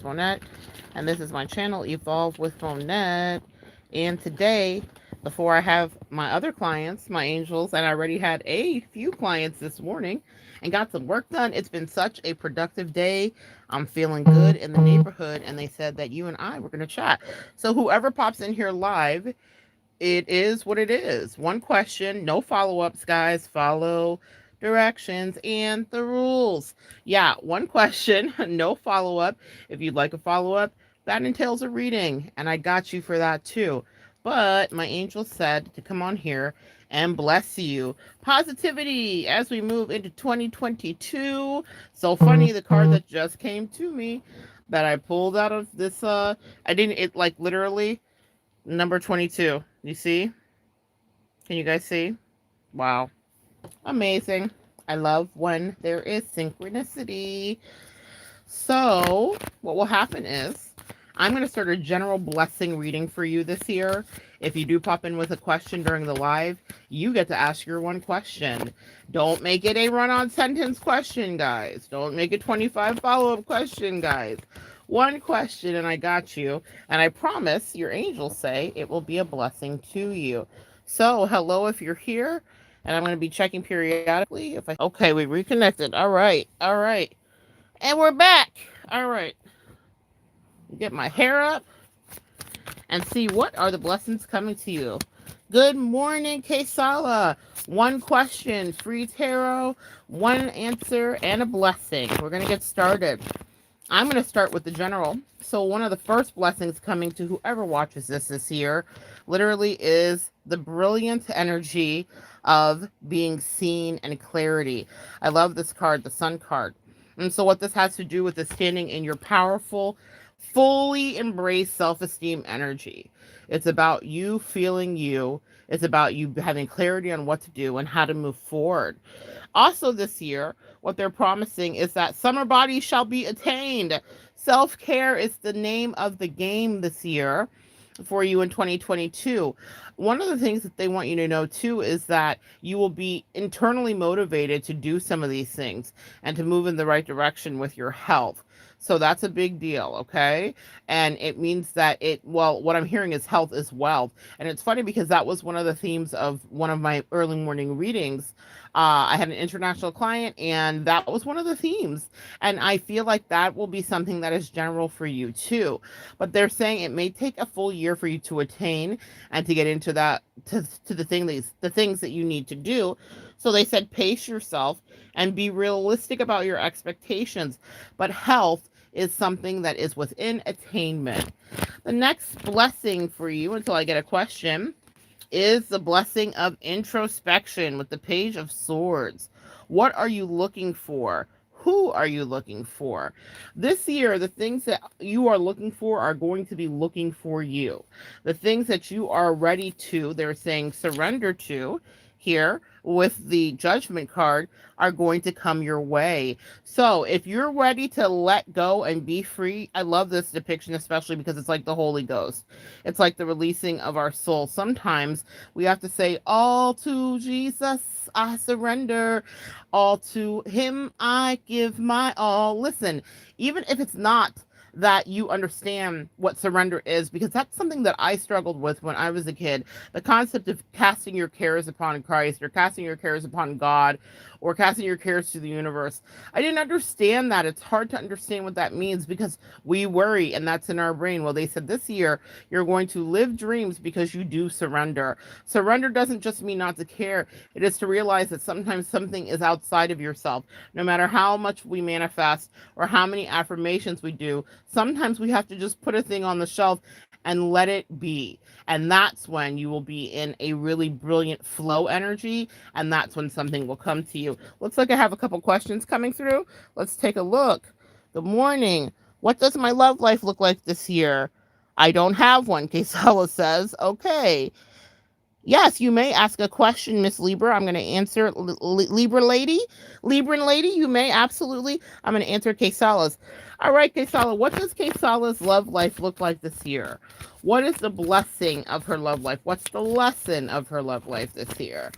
Fonette, and this is my channel, Evolve with Fonette. And today, before I have my other clients, my angels, and I already had a few clients this morning and got some work done. It's been such a productive day. I'm feeling good in the neighborhood, and they said that you and I were going to chat. So, whoever pops in here live, it is what it is. One question, no follow ups, guys. Follow directions and the rules. Yeah, one question, no follow up. If you'd like a follow up, that entails a reading, and I got you for that too. But my angel said to come on here and bless you. Positivity as we move into 2022. So funny, the card that just came to me that I pulled out of this, I didn't, it like literally number 22. You see? Can you guys see? Wow. Amazing. I love when there is synchronicity. So, what will happen is I'm going to start a general blessing reading for you this year. If you do pop in with a question during the live, you get to ask your one question. Don't make it a run on sentence question, guys. Don't make it 25 follow up question, guys. One question, and I got you. And I promise your angels say it will be a blessing to you. So, hello if you're here. And I'm going to be checking periodically. If I okay, we reconnected. All right, all right, and we're back. All right, get my hair up and see what are the blessings coming to you. Good morning, Kesala. One question, free tarot, one answer, and a blessing. We're going to get started. I'm going to start with the general. So one of the first blessings coming to whoever watches this year literally is the brilliant energy of being seen and clarity. I love this card, the Sun card. And so what this has to do with is standing in your powerful, fully embrace self-esteem energy. It's about you feeling you. It's about you having clarity on what to do and how to move forward. Also this year, what they're promising is that summer body shall be attained. Self-care is the name of the game this year for you in 2022. One of the things that they want you to know too is that you will be internally motivated to do some of these things and to move in the right direction with your health. So that's a big deal, okay? And it means that well, what I'm hearing is health is wealth. And it's funny because that was one of the themes of one of my early morning readings. I had an international client, and that was one of the themes. And I feel like that will be something that is general for you too. But they're saying it may take a full year for you to attain and to get into that to the things that you need to do. So they said pace yourself and be realistic about your expectations. But health is something that is within attainment. The next blessing for you, until I get a question, is the blessing of introspection with the Page of Swords. What are you looking for? Who are you looking for? This year, the things that you are looking for are going to be looking for you. The things that you are ready to, they're saying surrender to here with the Judgment card, are going to come your way. So if you're ready to let go and be free, I love this depiction, especially because it's like the Holy Ghost. It's like the releasing of our soul. Sometimes we have to say, all to Jesus I surrender, all to him I give my all. Listen, even if it's not that you understand what surrender is, because that's something that I struggled with when I was a kid. The concept of casting your cares upon Christ, or casting your cares upon God, or casting your cares to the universe. I didn't understand that. It's hard to understand what that means because we worry, and that's in our brain. Well, they said this year you're going to live dreams because you do surrender. Surrender doesn't just mean not to care. It is to realize that sometimes something is outside of yourself. No matter how much we manifest or how many affirmations we do, sometimes we have to just put a thing on the shelf and let it be. And that's when you will be in a really brilliant flow energy. And that's when something will come to you. Looks like I have a couple questions coming through. Let's take a look. Good morning. What does my love life look like this year? I don't have one, Kesala says. Okay. Yes, you may ask a question, Miss Libra. I'm going to answer Libra lady. Libran lady, you may absolutely. I'm going to answer Kesala's. All right, Kesala, what does Kesala's love life look like this year? What is the blessing of her love life? What's the lesson of her love life this year?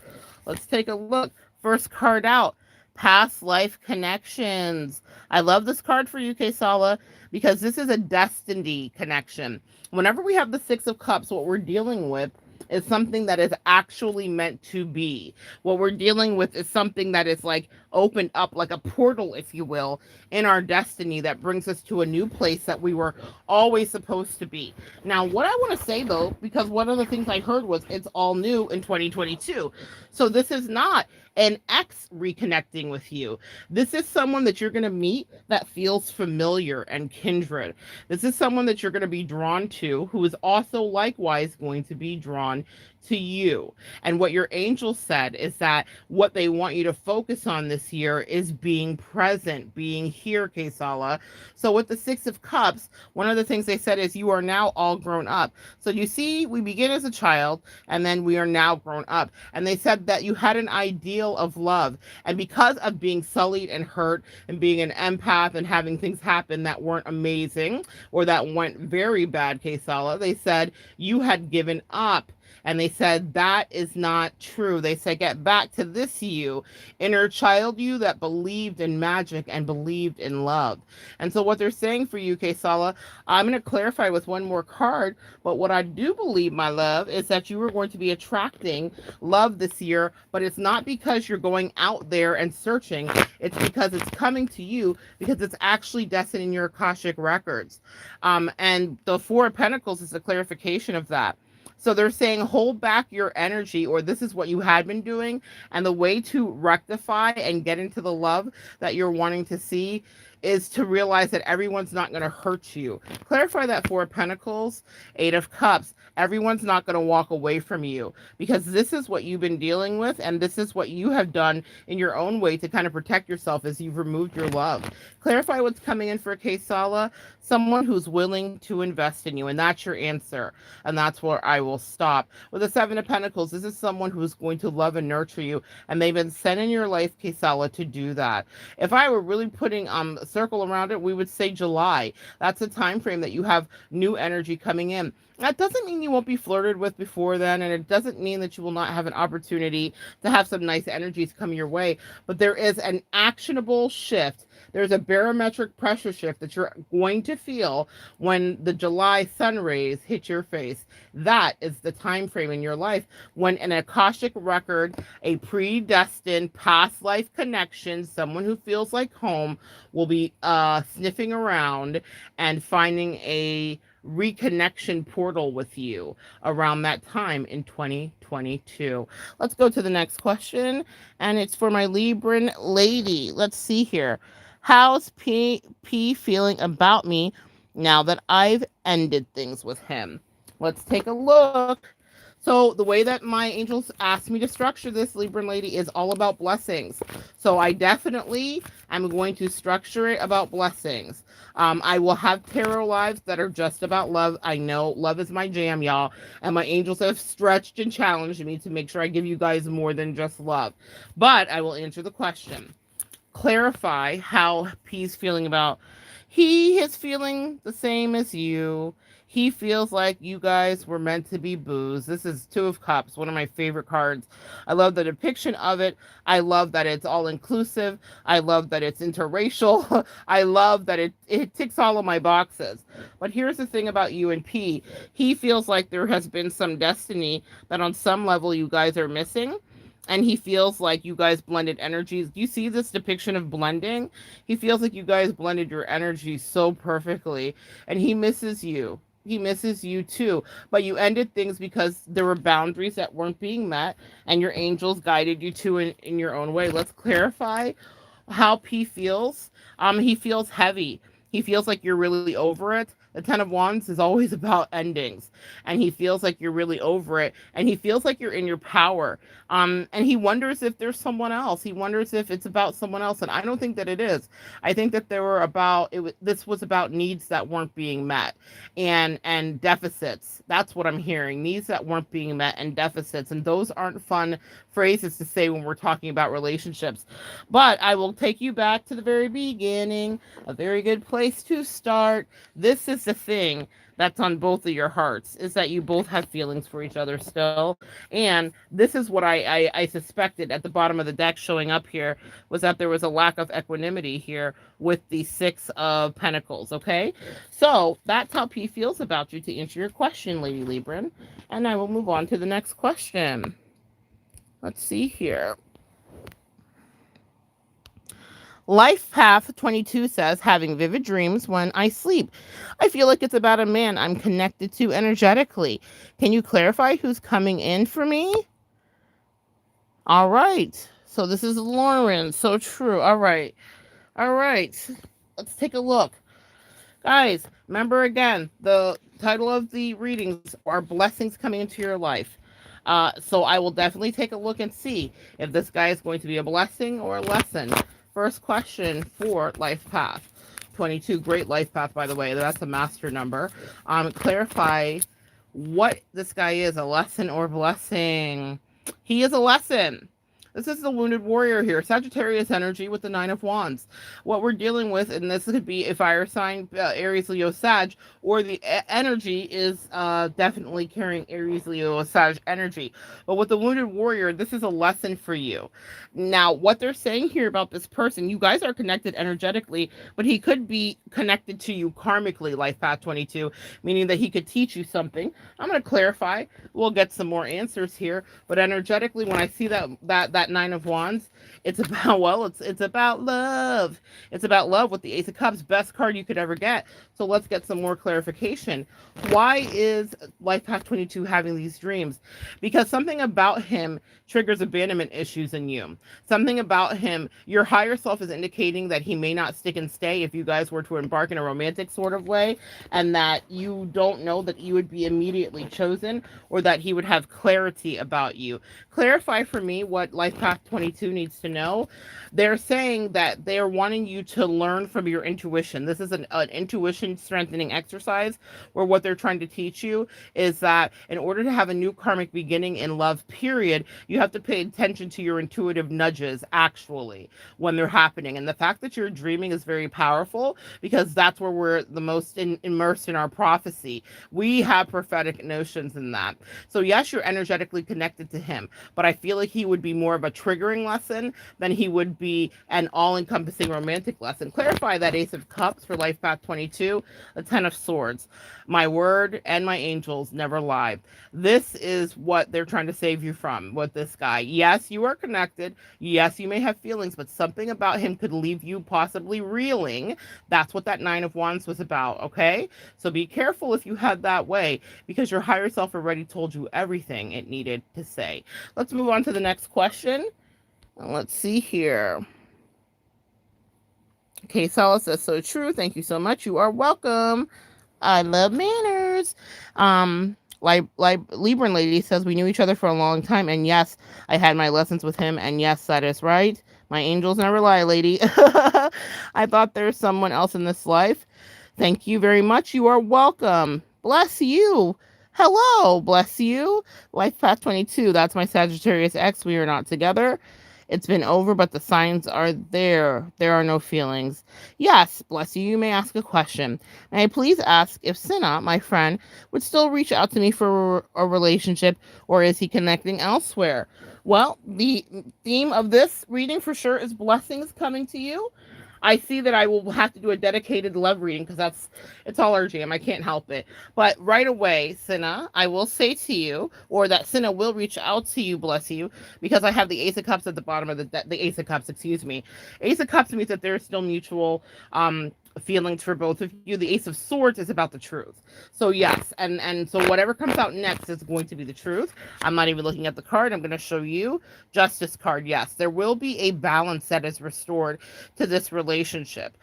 Let's take a look. First card out, past life connections. I love this card for you, Kesala, because this is a destiny connection. Whenever we have the Six of Cups, what we're dealing with is something that is actually meant to be. What we're dealing with is something that is like opened up, like a portal, if you will, in our destiny that brings us to a new place that we were always supposed to be. Now, what I want to say though, because one of the things I heard was it's all new in 2022. So this is not an ex reconnecting with you. This is someone that you're going to meet that feels familiar and kindred. This is someone that you're going to be drawn to who is also likewise going to be drawn to you. And what your angel said is that what they want you to focus on this year is being present, being here, Kesala. So with the Six of Cups, one of the things they said is you are now all grown up. So you see, we begin as a child and then we are now grown up. And they said that you had an ideal of love. And because of being sullied and hurt and being an empath and having things happen that weren't amazing or that went very bad, Kesala, they said you had given up. And they said, that is not true. They said, get back to this you, inner child you that believed in magic and believed in love. And so what they're saying for you, Kesala, I'm going to clarify with one more card. But what I do believe, my love, is that you are going to be attracting love this year. But it's not because you're going out there and searching. It's because it's coming to you because it's actually destined in your Akashic records. And the Four of Pentacles is a clarification of that. So they're saying hold back your energy, or this is what you had been doing. And the way to rectify and get into the love that you're wanting to see is to realize that everyone's not going to hurt you. Clarify that Four of Pentacles, Eight of Cups. Everyone's not going to walk away from you because this is what you've been dealing with. And this is what you have done in your own way to kind of protect yourself as you've removed your love. Clarify what's coming in for Kesala. Someone who's willing to invest in you. And that's your answer. And that's where I will stop. With the Seven of Pentacles, this is someone who's going to love and nurture you. And they've been sent in your life, Kesala, to do that. If I were really putting a circle around it, we would say July. That's a time frame that you have new energy coming in. That doesn't mean you won't be flirted with before then, and it doesn't mean that you will not have an opportunity to have some nice energies come your way, but there is an actionable shift. There's a barometric pressure shift that you're going to feel when the July sun rays hit your face. That is the time frame in your life when an Akashic record, a predestined past life connection, someone who feels like home, will be sniffing around and finding a reconnection portal with you around that time in 2022. Let's go to the next question, and it's for my Libran lady. Let's see here. How's P feeling about me now that I've ended things with him? Let's take a look. So the way that my angels asked me to structure this, Libran lady, is all about blessings. So I definitely am going to structure it about blessings. I will have tarot lives that are just about love. I know love is my jam, y'all. And my angels have stretched and challenged me to make sure I give you guys more than just love. But I will answer the question. Clarify how P's feeling about. He is feeling the same as you. He feels like you guys were meant to be booze. This is Two of Cups, one of my favorite cards. I love the depiction of it. I love that it's all inclusive. I love that it's interracial. I love that it ticks all of my boxes. But here's the thing about you and P. He feels like there has been some destiny that on some level you guys are missing. And he feels like you guys blended energies. Do you see this depiction of blending? He feels like you guys blended your energies so perfectly. And he misses you. He misses you too. But you ended things because there were boundaries that weren't being met. And your angels guided you to in your own way. Let's clarify how P feels. He feels heavy. He feels like you're really over it. The Ten of Wands is always about endings. And he feels like you're really over it. And he feels like you're in your power. And he wonders if there's someone else. He wonders if it's about someone else. And I don't think that it is. I think that this was about needs that weren't being met and deficits. That's what I'm hearing. Needs that weren't being met and deficits. And those aren't fun phrases to say when we're talking about relationships. But I will take you back to the very beginning. A very good place place to start. This is the thing that's on both of your hearts, is that you both have feelings for each other still. And this is what I suspected at the bottom of the deck showing up here, was that there was a lack of equanimity here with the Six of Pentacles, okay? So that's how P feels about you, to answer your question, Lady Libran. And I will move on to the next question. Let's see here. Life Path 22 says, having vivid dreams when I sleep. I feel like it's about a man I'm connected to energetically. Can you clarify who's coming in for me? All right. So this is Lauren. So true. All right. All right. Let's take a look. Guys, remember again, the title of the readings are Blessings Coming into Your Life. So I will definitely take a look and see if this guy is going to be a blessing or a lesson. First question for Life Path 22. Great Life Path, by the way. That's a master number. Clarify what this guy is, a lesson or blessing. He is a lesson. This is the Wounded Warrior here. Sagittarius energy with the Nine of Wands. What we're dealing with, and this could be a fire sign, Aries, Leo, Sag, or the energy is definitely carrying Aries, Leo, Sag energy. But with the Wounded Warrior, this is a lesson for you. Now, what they're saying here about this person, you guys are connected energetically, but he could be connected to you karmically, Life Path 22, meaning that he could teach you something. I'm going to clarify. We'll get some more answers here. But energetically, when I see that Nine of Wands, it's about, well, it's about love. It's about love with the Ace of Cups, best card you could ever get. So let's get some more clarification. Why is Life Path 22 having these dreams? Because something about him triggers abandonment issues in you. Something about him, your higher self is indicating that he may not stick and stay if you guys were to embark in a romantic sort of way, and that you don't know that you would be immediately chosen, or that he would have clarity about you. Clarify for me what Life Path 22 needs to know. They're saying that they're wanting you to learn from your intuition. This is an intuition strengthening exercise, where what they're trying to teach you is that in order to have a new karmic beginning in love, period, you have to pay attention to your intuitive nudges actually when they're happening. And the fact that you're dreaming is very powerful, because that's where we're the most immersed in our prophecy. We have prophetic notions in that. So yes, you're energetically connected to him, but I feel like he would be more of a triggering lesson than he would be an all-encompassing romantic lesson. Clarify that Ace of Cups for Life Path 22, the Ten of Swords. My word and my angels never lie. This is what they're trying to save you from with this guy. Yes, you are connected. Yes, you may have feelings, but something about him could leave you possibly reeling. That's what that Nine of Wands was about, okay? So be careful if you head that way, because your higher self already told you everything it needed to say. Let's move on to the next question. Let's see here. Okay, Sala says, so true. Thank you so much. You are welcome. I love manners. Like Libran lady says, we knew each other for a long time, and yes, I had my lessons with him, and yes, that is right. My angels never lie, lady. I thought there's someone else in this life. Thank you very much. You are welcome. Bless you. Hello. Bless you. Life Path 22. That's my Sagittarius ex. We are not together. It's been over, but the signs are there. There are no feelings. Yes, bless you. You may ask a question. May I please ask if Sina, my friend, would still reach out to me for a relationship, or is he connecting elsewhere? Well, the theme of this reading for sure is blessings coming to you. I see that I will have to do a dedicated love reading, because it's all our jam. I can't help it. But right away, Cinna, I will say to you, or that Cinna will reach out to you, bless you, because I have the Ace of Cups at the bottom of the Ace of Cups, excuse me. Ace of Cups means that there's still mutual feelings for both of you. The Ace of Swords is about the truth. So yes, and so whatever comes out next is going to be the truth. I'm not even looking at the card. I'm going to show you Justice card. Yes, there will be a balance that is restored to this relationship.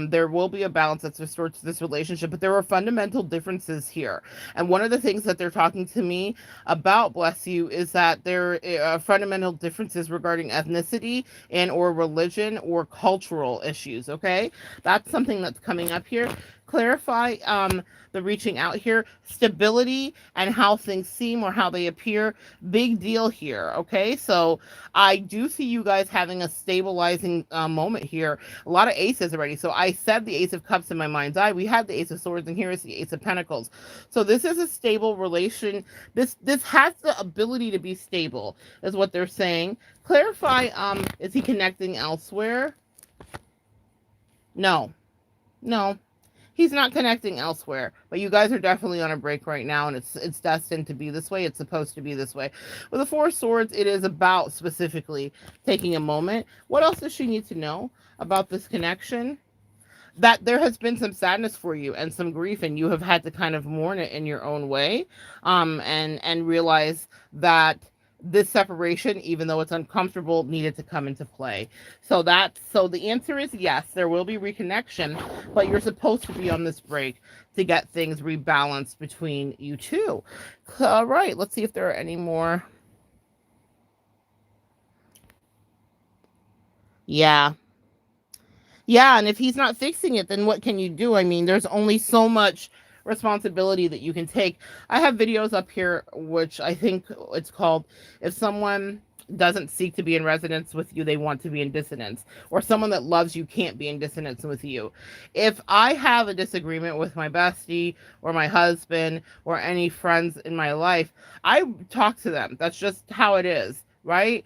There will be a balance that's restored to this relationship, but there are fundamental differences here. And one of the things that they're talking to me about, bless you, is that there are fundamental differences regarding ethnicity and or religion or cultural issues, okay? That's something that's coming up here. Clarify the reaching out here, stability and how things seem or how they appear. Big deal here. Okay, so I do see you guys having a stabilizing moment here. A lot of aces already. So I said the Ace of Cups in my mind's eye. We had the Ace of Swords, and here is the Ace of Pentacles. So this is a stable relation. This has the ability to be stable, is what they're saying. Clarify, is he connecting elsewhere? No. No. He's not connecting elsewhere, but you guys are definitely on a break right now, and it's destined to be this way. It's supposed to be this way. With the Four of Swords, it is about specifically taking a moment. What else does she need to know about this connection? That there has been some sadness for you and some grief, and you have had to kind of mourn it in your own way, and realize that this separation, even though it's uncomfortable, needed to come into play. So the answer is yes, there will be reconnection, but you're supposed to be on this break to get things rebalanced between you two. All right, let's see if there are any more. Yeah. Yeah, and if he's not fixing it, then what can you do? I mean, there's only so much responsibility that you can take. I have videos up here, which I think it's called, if someone doesn't seek to be in resonance with you, they want to be in dissonance, or someone that loves you can't be in dissonance with you. If I have a disagreement with my bestie or my husband or any friends in my life, I talk to them. That's just how it is, right?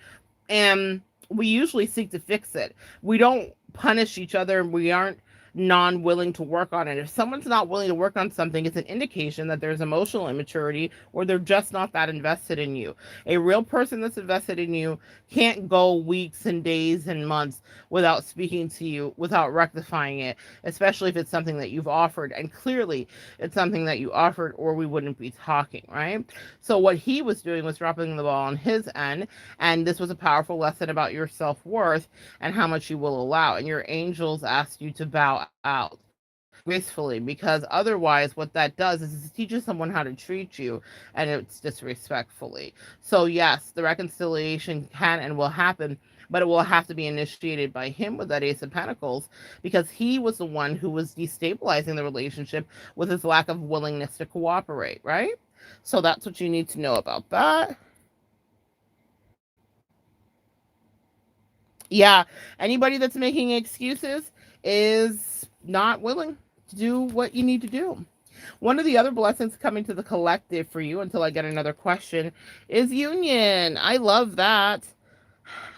And we usually seek to fix it. We don't punish each other. We aren't non-willing to work on it. If someone's not willing to work on something, it's an indication that there's emotional immaturity, or they're just not that invested in you. A real person that's invested in you can't go weeks and days and months without speaking to you, without rectifying it, especially if it's something that you've offered. And clearly it's something that you offered, or we wouldn't be talking, right? So what he was doing was dropping the ball on his end, and this was a powerful lesson about your self-worth and how much you will allow. And your angels asked you to bow out gracefully, because otherwise what that does is it teaches someone how to treat you, and it's disrespectfully. So yes, the reconciliation can and will happen, but it will have to be initiated by him with that Ace of Pentacles, because he was the one who was destabilizing the relationship with his lack of willingness to cooperate, right? So that's what you need to know about that. Yeah, anybody that's making excuses is not willing to do what you need to do. One of the other blessings coming to the collective for you, until I get another question, is union. I love that.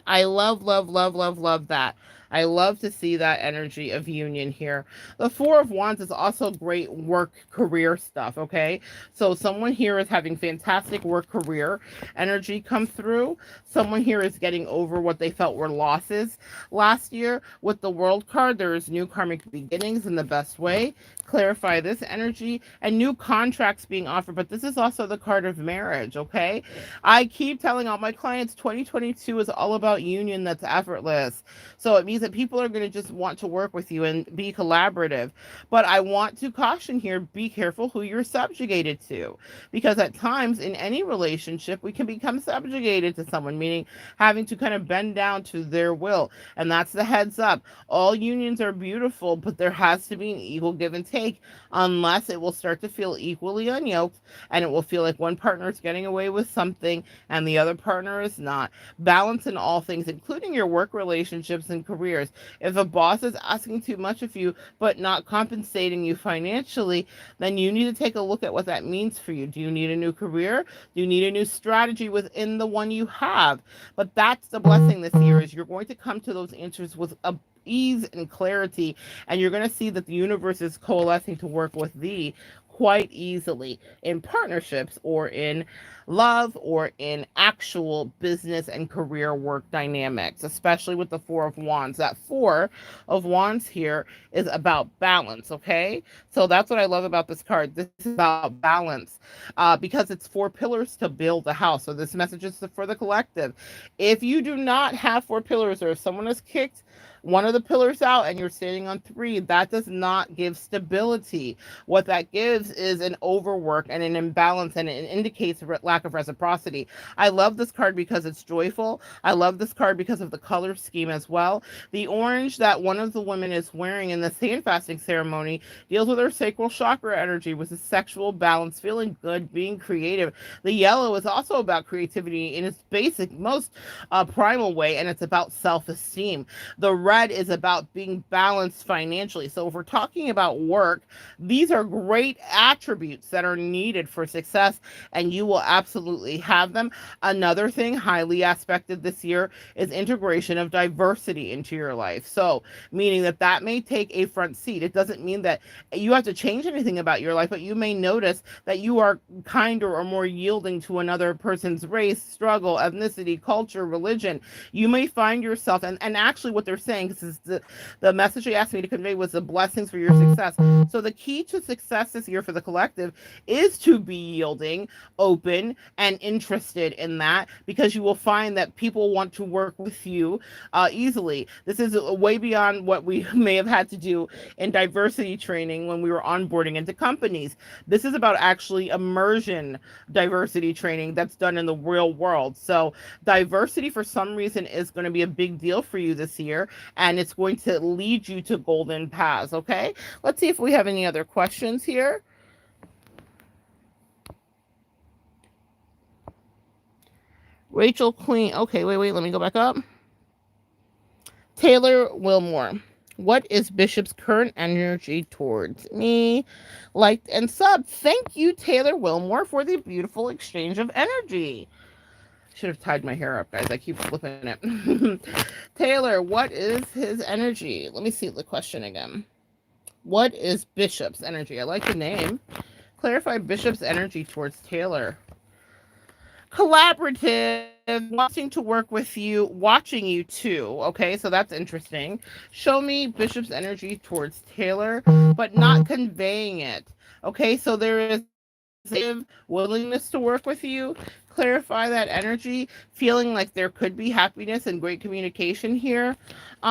I love that. I love to see that energy of union here. The Four of Wands is also great work career stuff, okay? So someone here is having fantastic work career energy come through. Someone here is getting over what they felt were losses last year. With the World card, there is new karmic beginnings in the best way. Clarify this energy, and new contracts being offered, but this is also the card of marriage, okay? I keep telling all my clients 2022 is all about union that's effortless. So it means that people are going to just want to work with you and be collaborative. But I want to caution here, be careful who you're subjugated to, because at times in any relationship we can become subjugated to someone, meaning having to kind of bend down to their will. And that's the heads up. All unions are beautiful, but there has to be an equal give and take, unless it will start to feel equally unyoked, and it will feel like one partner is getting away with something and the other partner is not. Balance in all things, including your work relationships and careers. If a boss is asking too much of you but not compensating you financially, then you need to take a look at what that means for you. Do you need a new career? Do you need a new strategy within the one you have? But that's the blessing this year, is you're going to come to those answers with a ease and clarity, and you're going to see that the universe is coalescing to work with thee quite easily in partnerships, or in love, or in actual business and career work dynamics, especially with the Four of Wands. That Four of Wands here is about balance, okay? So that's what I love about this card. This is about balance, because it's four pillars to build a house. So this message is for the collective. If you do not have four pillars, or if someone has kicked one of the pillars out and you're standing on three, that does not give stability. What that gives is an overwork and an imbalance, and it indicates a lack of reciprocity. I love this card because it's joyful. I love this card because of the color scheme as well. The orange that one of the women is wearing in the sand fasting ceremony deals with her sacral chakra energy, with a sexual balance, feeling good, being creative. The yellow is also about creativity in its basic, most primal way, and it's about self-esteem. The red is about being balanced financially. So if we're talking about work, these are great attributes that are needed for success, and you will absolutely have them. Another thing highly aspected this year is integration of diversity into your life. So meaning that that may take a front seat. It doesn't mean that you have to change anything about your life, but you may notice that you are kinder or more yielding to another person's race, struggle, ethnicity, culture, religion. You may find yourself, and actually what they're saying, this is the message they asked me to convey, was the blessings for your success. So the key to success this year for the collective is to be yielding, open, and interested in that, because you will find that people want to work with you easily. This is way beyond what we may have had to do in diversity training when we were onboarding into companies. This is about actually immersion diversity training that's done in the real world. So diversity for some reason is going to be a big deal for you this year, and it's going to lead you to golden paths. Okay, let's see if we have any other questions here. Rachel Queen. Okay, wait, let me go back up. Taylor Wilmore. What is Bishop's current energy towards me? Liked and sub. Thank you, Taylor Wilmore, for the beautiful exchange of energy. Should have tied my hair up, guys. I keep flipping it. Taylor, what is his energy? Let me see the question again. What is Bishop's energy? I like the name. Clarify Bishop's energy towards Taylor. Collaborative, wanting to work with you, watching you too. Okay, so that's interesting. Show me Bishop's energy towards Taylor, but not conveying it. Okay, so there is willingness to work with you. Clarify that energy, feeling like there could be happiness and great communication here.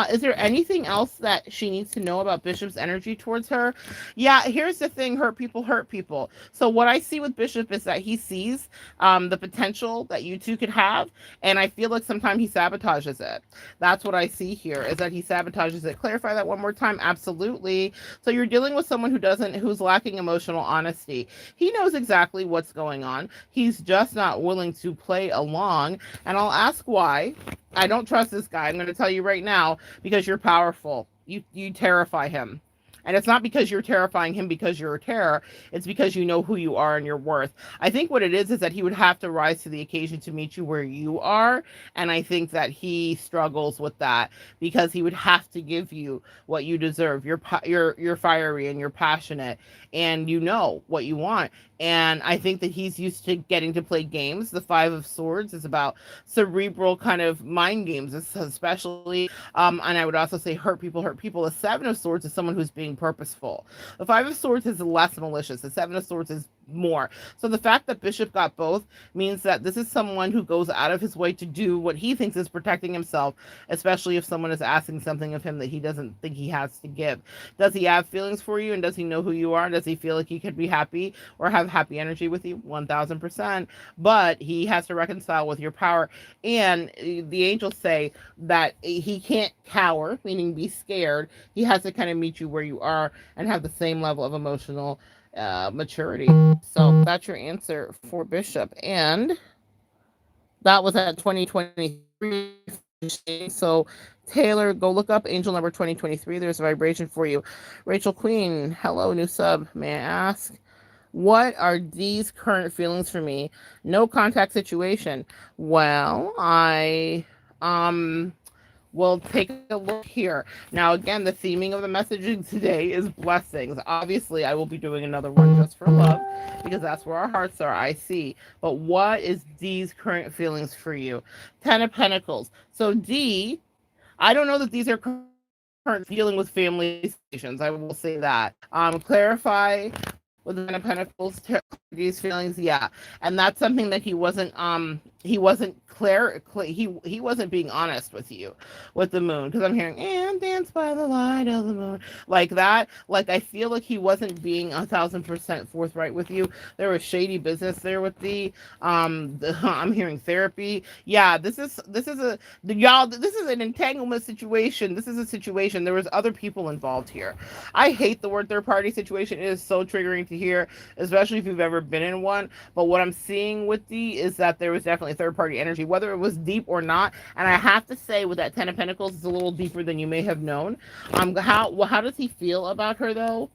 Is there anything else that she needs to know about Bishop's energy towards her? Yeah, here's the thing, hurt people hurt people. So what I see with Bishop is that he sees the potential that you two could have, and I feel like sometimes he sabotages it. That's what I see here, is that he sabotages it. Clarify that one more time. Absolutely. So you're dealing with someone who's lacking emotional honesty. He knows exactly what's going on. He's just not willing to play along, and I'll ask why. I don't trust this guy. I'm going to tell you right now, because you're powerful. You terrify him. And it's not because you're terrifying him because you're a terror. It's because you know who you are and your worth. I think what it is that he would have to rise to the occasion to meet you where you are. And I think that he struggles with that, because he would have to give you what you deserve. You're fiery and you're passionate, and you know what you want. And I think that he's used to getting to play games. The Five of Swords is about cerebral kind of mind games, especially. And I would also say hurt people hurt people. The Seven of Swords is someone who's being purposeful. The Five of Swords is less malicious. The Seven of Swords is more. So the fact that Bishop got both means that this is someone who goes out of his way to do what he thinks is protecting himself, especially if someone is asking something of him that he doesn't think he has to give. Does he have feelings for you, and does he know who you are? Does he feel like he could be happy or have happy energy with you? 1000%. But he has to reconcile with your power. And the angels say that he can't cower, meaning be scared. He has to kind of meet you where you are and have the same level of emotional maturity. So that's your answer for Bishop. And that was at 2023. So Taylor, go look up angel number 2023. There's a vibration for you. Rachel Queen, hello, new sub. May I ask, what are these current feelings for me? No contact situation. Well, I we'll take a look here. Now, again, the theming of the messaging today is blessings. Obviously, I will be doing another one just for love, because that's where our hearts are, I see. But what is D's current feelings for you? Ten of Pentacles. So D, I don't know that these are current dealing with family situations. I will say that. Clarify with the Ten of Pentacles, these feelings, yeah. And that's something that he wasn't he wasn't he wasn't being honest with you with the moon, because I'm hearing and dance by the light of the moon like that. Like I feel like he wasn't being 1,000% forthright with you. There was shady business there with I'm hearing therapy. Yeah, this is a y'all, this is an entanglement situation. This is a situation, there was other people involved here. I hate the word third party situation. It is so triggering to hear, especially if you've ever been in one. But what I'm seeing with the is that there was definitely third party energy, whether it was deep or not. And I have to say, with that Ten of Pentacles, it's a little deeper than you may have known. How does he feel about her though?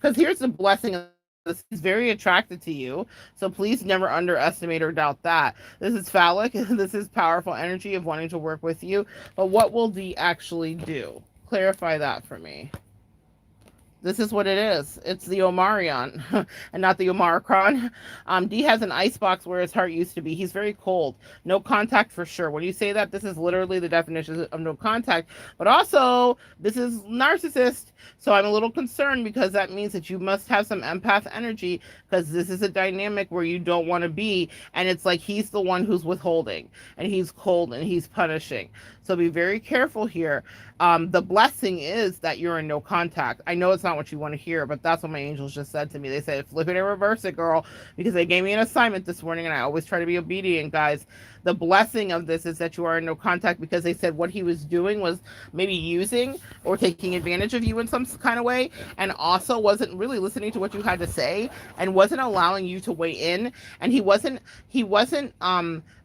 Because here's the blessing of this: he's very attracted to you. So please never underestimate or doubt that. This is phallic. This is powerful energy of wanting to work with you. But what will D actually do? Clarify that for me. This is what it is. It's the Omarion and not the Omaricron. D has an icebox where his heart used to be. He's very cold. No contact for sure. When you say that, this is literally the definition of no contact. But also, this is narcissist. So I'm a little concerned because that means that you must have some empath energy, because this is a dynamic where you don't want to be. And it's like he's the one who's withholding and he's cold and he's punishing. So be very careful here. The blessing is that you're in no contact. I know it's not what you want to hear, but that's what my angels just said to me. They said, flip it and reverse it, girl, because they gave me an assignment this morning and I always try to be obedient, guys. The blessing of this is that you are in no contact, because they said what he was doing was maybe using or taking advantage of you in some kind of way, and also wasn't really listening to what you had to say and wasn't allowing you to weigh in, and he wasn't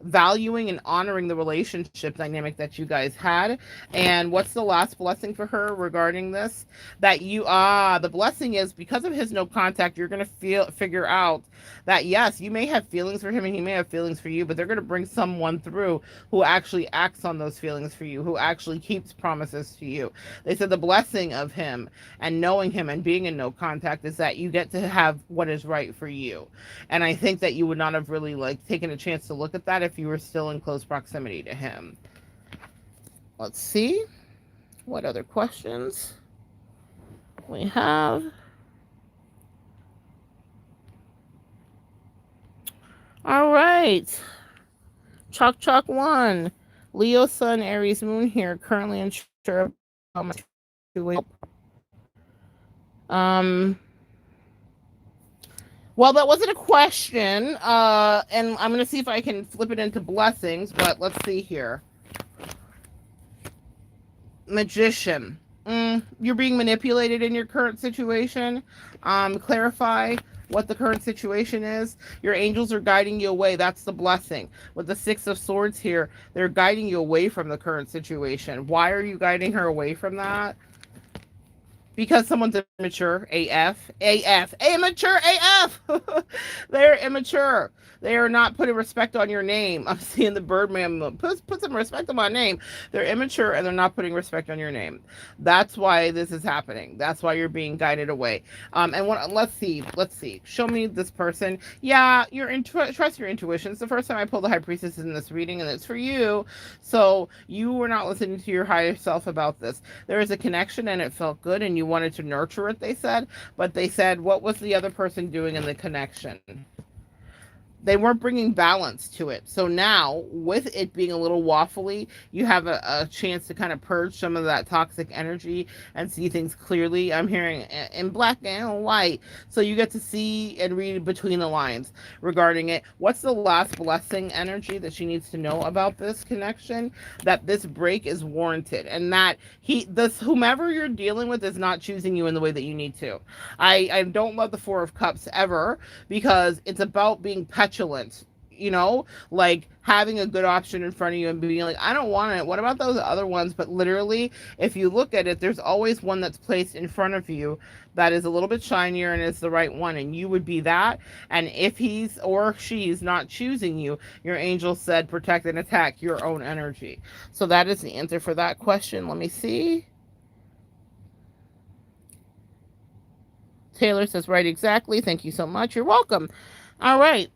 valuing and honoring the relationship dynamic that you guys had. And what's the last blessing for her regarding this? That the blessing is, because of his no contact, you're going to figure out that yes, you may have feelings for him and he may have feelings for you, but they're going to bring someone through who actually acts on those feelings for you, who actually keeps promises to you. They said the blessing of him and knowing him and being in no contact is that you get to have what is right for you. And I think that you would not have really taken a chance to look at that if you were still in close proximity to him. Let's see what other questions we have. All right. Chalk 1. Leo Sun, Aries Moon here. Currently unsure how much to wait. Well, that wasn't a question. And I'm going to see if I can flip it into blessings, but let's see here. Magician. You're being manipulated in your current situation. Clarify what the current situation is. Your angels are guiding you away. That's the blessing. With the Six of Swords here, they're guiding you away from the current situation. Why are you guiding her away from that? Because someone's immature AF. Immature AF. They're immature. They are not putting respect on your name. I'm seeing the Birdman. Put some respect on my name. They're immature and they're not putting respect on your name. That's why this is happening. That's why you're being guided away. Let's see. Show me this person. Yeah, trust your intuition. It's the first time I pulled the High Priestess in this reading, and it's for you. So you were not listening to your higher self about this. There is a connection and it felt good and you wanted to nurture it, they said. But they said, what was the other person doing in the connection? They weren't bringing balance to it. So now, with it being a little waffly, you have a chance to kind of purge some of that toxic energy and see things clearly. I'm hearing in black and white. So you get to see and read between the lines regarding it. What's the last blessing energy that she needs to know about this connection? That this break is warranted, and that whomever you're dealing with is not choosing you in the way that you need to. I don't love the Four of Cups ever, because it's about being petulant, like having a good option in front of you and being like, I don't want it. What about those other ones? But literally, if you look at it, there's always one that's placed in front of you that is a little bit shinier and is the right one. And you would be that. And if he's or she's not choosing you, your angel said, protect and attack your own energy. So that is the answer for that question. Let me see. Taylor says, right, exactly. Thank you so much. You're welcome. All right.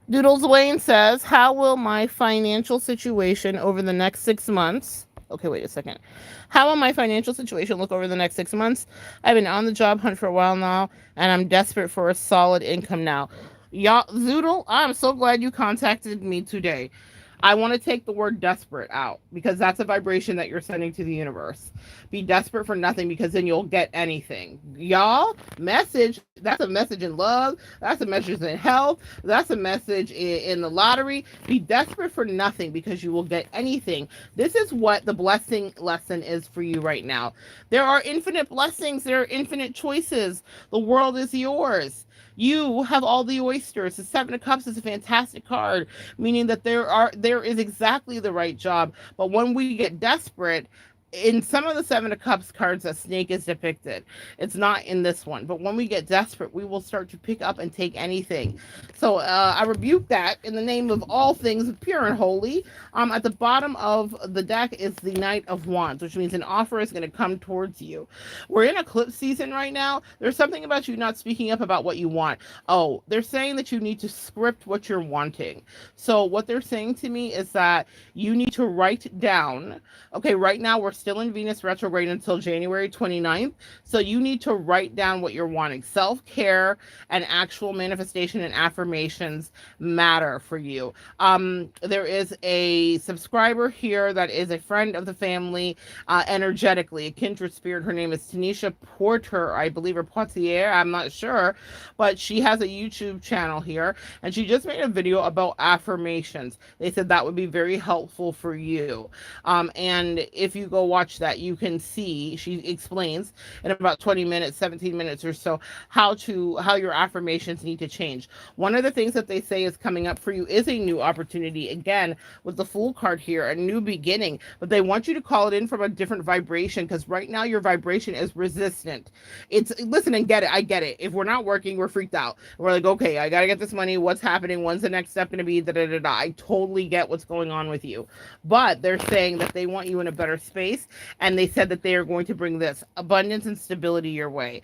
Doodles Wayne says, how will my financial situation over the next 6 months? Okay, wait a second. How will my financial situation look over the next 6 months? I've been on the job hunt for a while now, and I'm desperate for a solid income now. Y'all, Zoodle, I'm so glad you contacted me today. I want to take the word desperate out because that's a vibration that you're sending to the universe. Be desperate for nothing because then you'll get anything. Y'all, message, that's a message in love. That's a message in health. That's a message in the lottery. Be desperate for nothing because you will get anything. This is what the blessing lesson is for you right now. There are infinite blessings, there are infinite choices. The world is yours. You have all the oysters. The Seven of Cups is a fantastic card, meaning that there is exactly the right job. But when we get desperate, in some of the Seven of Cups cards, a snake is depicted. It's not in this one. But when we get desperate, we will start to pick up and take anything. So I rebuke that in the name of all things pure and holy. At the bottom of the deck is the Knight of Wands, which means an offer is going to come towards you. We're in eclipse season right now. There's something about you not speaking up about what you want. Oh, they're saying that you need to script what you're wanting. So what they're saying to me is that you need to write down. Okay, right now we're still in Venus retrograde until January 29th. So you need to write down what you're wanting. Self-care and actual manifestation and affirmations matter for you. There is a subscriber here that is a friend of the family, energetically, a kindred spirit. Her name is Tanisha Porter, I believe, or Poitier. I'm not sure, but she has a YouTube channel here, and she just made a video about affirmations. They said that would be very helpful for you. And if you go watch that, you can see she explains in about 20 minutes, 17 minutes or so how your affirmations need to change. One of the things that they say is coming up for you is a new opportunity. Again, with the Fool card here, a new beginning, but they want you to call it in from a different vibration because right now your vibration is resistant. It's listen and get it. I get it. If we're not working, we're freaked out. We're like, okay, I gotta get this money. What's happening? When's the next step gonna be? Da da da da. I totally get what's going on with you, but they're saying that they want you in a better space, and they said that they are going to bring this abundance and stability your way.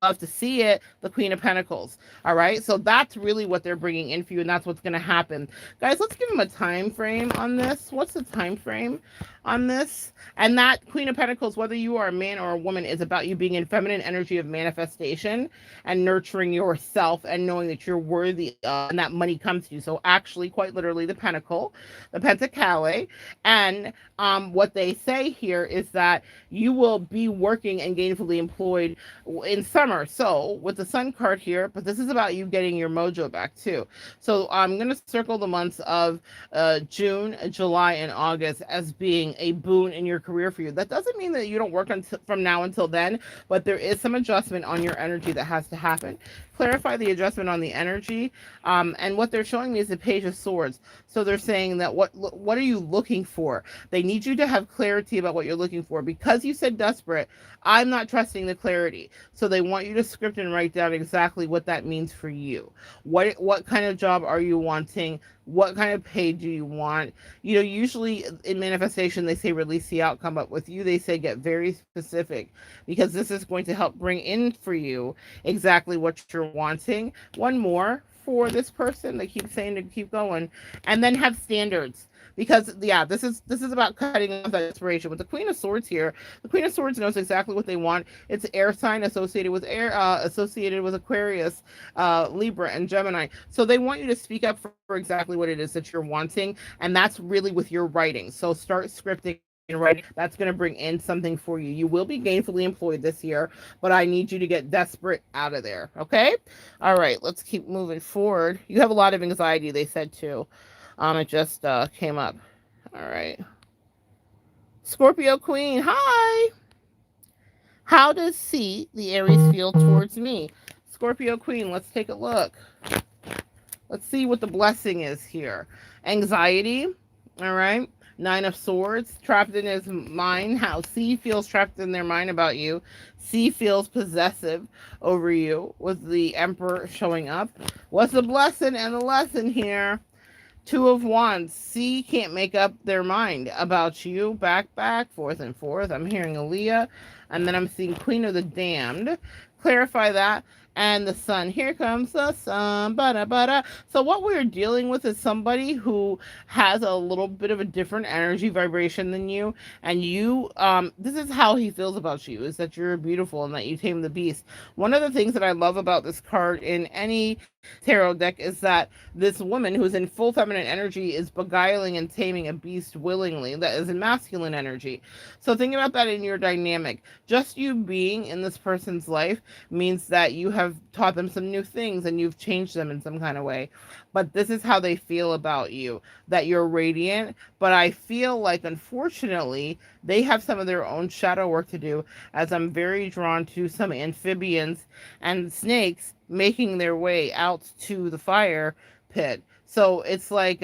Love to see it. The Queen of Pentacles. All right, so that's really what they're bringing in for you, and that's what's going to happen, guys. Let's give them a time frame on this. What's the time frame on this? And that Queen of Pentacles, whether you are a man or a woman, is about you being in feminine energy of manifestation and nurturing yourself and knowing that you're worthy, and that money comes to you. So actually, quite literally, the Pentacle, the Pentacale, and what they say here is that you will be working and gainfully employed in summer. So with the Sun card here, but this is about you getting your mojo back too. So I'm going to circle the months of June, July, and August as being a boon in your career for you. That doesn't mean that you don't work until, from now until then, but there is some adjustment on your energy that has to happen. Clarify the adjustment on the energy. And what they're showing me is the Page of Swords. So they're saying that what are you looking for? They need you to have clarity about what you're looking for. Because you said desperate, I'm not trusting the clarity. So they want you to script and write down exactly what that means for you. What kind of job are you wanting? What kind of pay do you want? You know, usually in manifestation, they say release the outcome, but with you, they say get very specific because this is going to help bring in for you exactly what you're wanting. One more for this person. They keep saying to keep going, and then have standards. Because yeah, this is about cutting off that inspiration. With the Queen of Swords here, the Queen of Swords knows exactly what they want. It's air sign associated with air, associated with Aquarius, Libra, and Gemini. So they want you to speak up for exactly what it is that you're wanting, and that's really with your writing. So start scripting and writing. That's going to bring in something for you. You will be gainfully employed this year, but I need you to get desperate out of there. Okay. All right. Let's keep moving forward. You have a lot of anxiety, they said too. It just came up. All right. Scorpio Queen, hi. How does C, the Aries, feel towards me? Scorpio Queen, let's take a look. Let's see what the blessing is here. Anxiety, all right. Nine of Swords, trapped in his mind. How C feels trapped in their mind about you. C feels possessive over you with the Emperor showing up. What's the blessing and the lesson here? Two of Wands. C can't make up their mind about you. Back, forth and forth. I'm hearing Aaliyah. And then I'm seeing Queen of the Damned. Clarify that. And the Sun. Here comes the Sun. Bada, bada. So what we're dealing with is somebody who has a little bit of a different energy vibration than you. And you, this is how he feels about you, is that you're beautiful and that you tame the beast. One of the things that I love about this card in any tarot deck is that this woman who's in full feminine energy is beguiling and taming a beast willingly that is in masculine energy. So think about that in your dynamic. Just you being in this person's life means that you have taught them some new things and you've changed them in some kind of way. But this is how they feel about you, that you're radiant. But I feel like, unfortunately, they have some of their own shadow work to do, as I'm very drawn to some amphibians and snakes making their way out to the fire pit. So it's like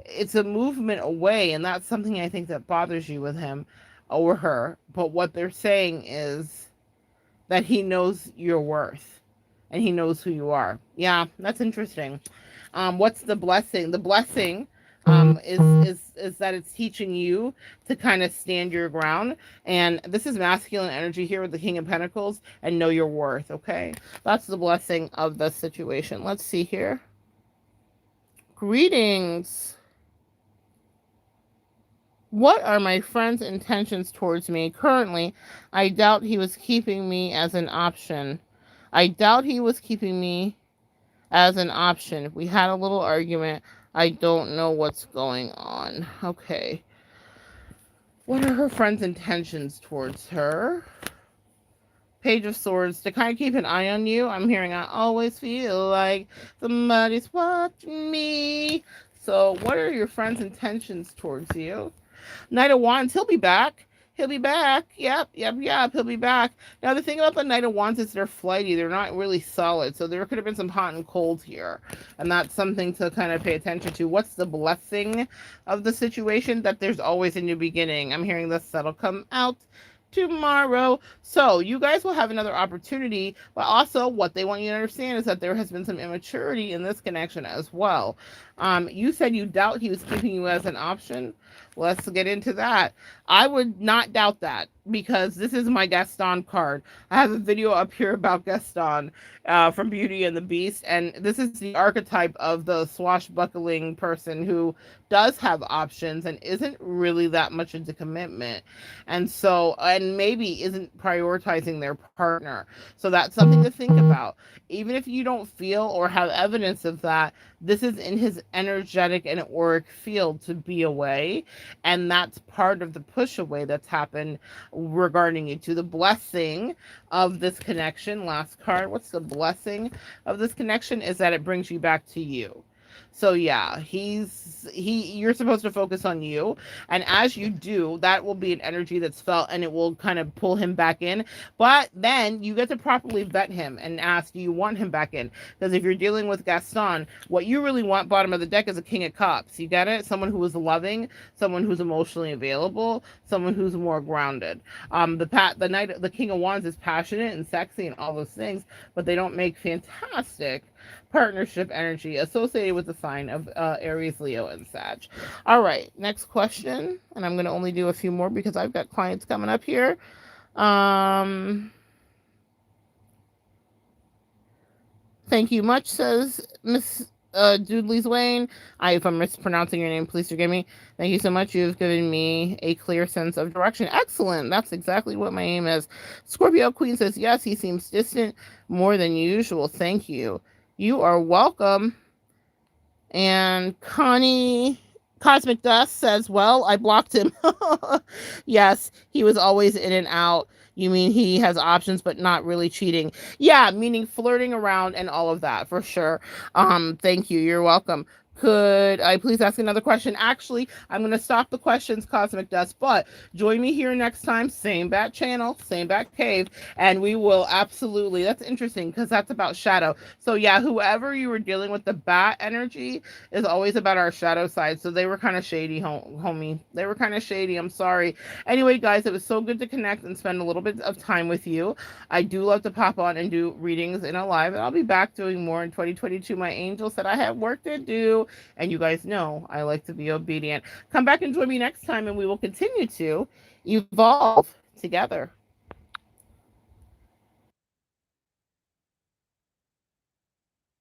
it's a movement away, and that's something I think that bothers you with him or her. But what they're saying is that he knows your worth and he knows who you are. Yeah, that's interesting. What's the blessing? The blessing is that it's teaching you to kind of stand your ground. And this is masculine energy here with the King of Pentacles, and know your worth. Okay, that's the blessing of the situation. Let's see here. Greetings. What are my friend's intentions towards me? Currently, I doubt he was keeping me as an option. I doubt he was keeping me as an option. If we had a little argument, I don't know what's going on. Okay. What are her friend's intentions towards her? Page of Swords. To kind of keep an eye on you, I'm hearing I always feel like somebody's watching me. So what are your friend's intentions towards you? Knight of Wands. He'll be back. He'll be back. Yep. He'll be back. Now, the thing about the Knight of Wands is they're flighty. They're not really solid. So there could have been some hot and cold here. And that's something to kind of pay attention to. What's the blessing of the situation? That there's always a new beginning. I'm hearing this. That'll come out tomorrow. So you guys will have another opportunity, but also what they want you to understand is that there has been some immaturity in this connection as well. You said you doubt he was keeping you as an option. Let's get into that. I would not doubt that, because this is my Gaston card. I have a video up here about Gaston from Beauty and the Beast, and this is the archetype of the swashbuckling person who does have options and isn't really that much into commitment, and maybe isn't prioritizing their partner. So that's something to think about. Even if you don't feel or have evidence of that, this is in his energetic and auric field to be away, and that's part of the push away that's happened regarding you. To the blessing of this connection, last card, what's the blessing of this connection? Is that it brings you back to you. So yeah, you're supposed to focus on you, and as you do, that will be an energy that's felt, and it will kind of pull him back in. But then you get to properly vet him and ask, do you want him back in? Because if you're dealing with Gaston, what you really want bottom of the deck is a King of Cups. You get it? Someone who is loving, someone who's emotionally available, someone who's more grounded. The King of Wands is passionate and sexy and all those things, but they don't make fantastic partnership energy associated with the sign of Aries, Leo, and Sag. All right, next question. And I'm going to only do a few more because I've got clients coming up here. Thank you much, says Miss Doodley's Wayne. If I'm mispronouncing your name, please forgive me. Thank you so much. You've given me a clear sense of direction. Excellent. That's exactly what my aim is. Scorpio Queen says, yes, he seems distant more than usual. Thank you. You are welcome. And Connie Cosmic Dust says, well, I blocked him. Yes, he was always in and out. You mean he has options, but not really cheating? Yeah, meaning flirting around and all of that, for sure. Thank you. You're welcome. Could I please ask another question? Actually, I'm going to stop the questions, Cosmic Dust, but join me here next time. Same bat channel, same bat cave, and we will absolutely, that's interesting because that's about shadow. So yeah, whoever you were dealing with, the bat energy is always about our shadow side. So they were kind of shady, homie. They were kind of shady. I'm sorry. Anyway, guys, it was so good to connect and spend a little bit of time with you. I do love to pop on and do readings in a live, and I'll be back doing more in 2022. My angel said I have work to do. And you guys know I like to be obedient. Come back and join me next time, and we will continue to evolve together.